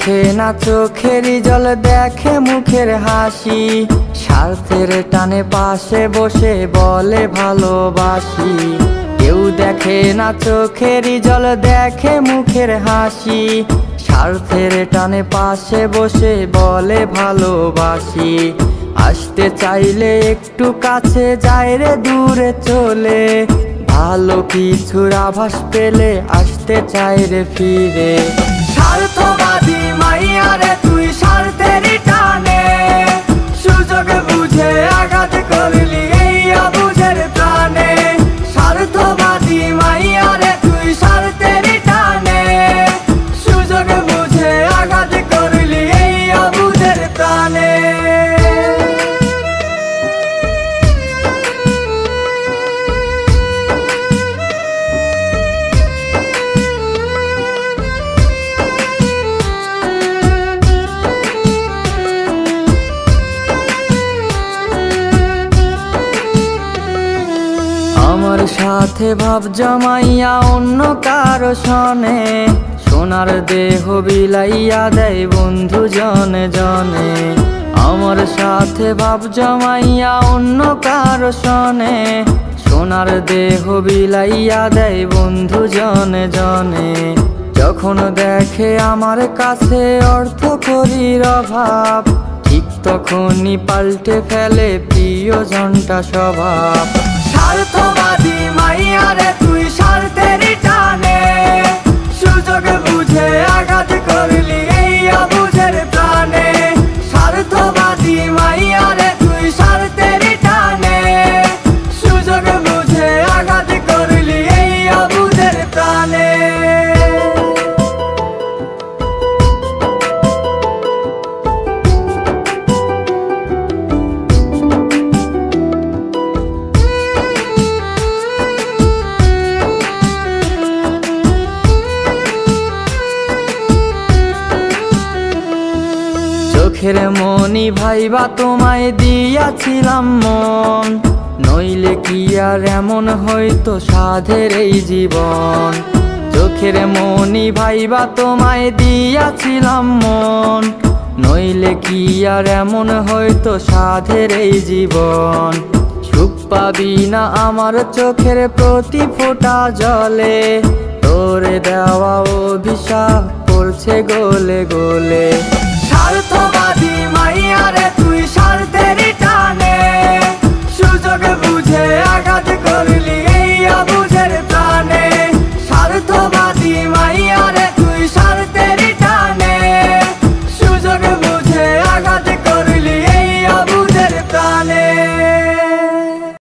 দেখে না চোখেরই জল, দেখে মুখের হাসি। স্বার্থের টানে পাশে বসে বলে ভালোবাসি। কেউ দেখে না চোখেরই জল, দেখে মুখের হাসি। স্বার্থের টানে পাশে বসে বলে ভালোবাসি। আসতে চাইলে একটু কাছে যায় রে দূরে চলে। ভালো কিছুর আভাস পেলে আসতে চাই রে ফিরে। স্বার্থবাদী মাইয়া রে তুই স্বার্থেরই টানে, সুযোগ বুঝে আঘাত করলি এই অবুঝের প্রাণে। স্বার্থবাদী মাইয়া রে তুই স্বার্থেরই টানে, সুযোগ বুঝে আঘাত করলি এই অবুঝের প্রাণে। আমার সাথে ভাব জমাইয়া অন্য কারো সনে, সোনার দেহ বিলাইয়া দেয় বন্ধু জনে জনে। আমার সাথে ভাব জমাইয়া অন্য কারো সনে, সোনার দেহ বিলাইয়া দেয় বন্ধু জনে জনে। যখন দেখে আমার কাছে অর্থ করির অভাব, ঠিক তখনই পাল্টে ফেলে প্রিয়জনটা স্বভাব। স্বার্থবাদী মাইয়া রে তুই স্বার্থেরই টানে, সুযোগ বুঝে আঘাত করলি এই অবুঝের প্রাণে। স্বার্থবাদী মাইয়া রে তুই স্বার্থেরই টানে, সুযোগ বুঝে আঘাত করলি এই অবুঝের প্রাণে। চোখের মনি ভাইবা তোমায় দিয়াছিলাম মন, নইলে কি আর এমন হইতো সাধের এই জীবন। চোখের মনি ভাইবা তোমায় দিয়াছিলাম মন, নইলে কি আর এমন হইতো সাধের এই জীবন। সুখ পাবি না আমার চোখের প্রতি ফোঁটা জলে, তোরে দেওয়া অভিশাপ পড়ছে গোলে গোলে।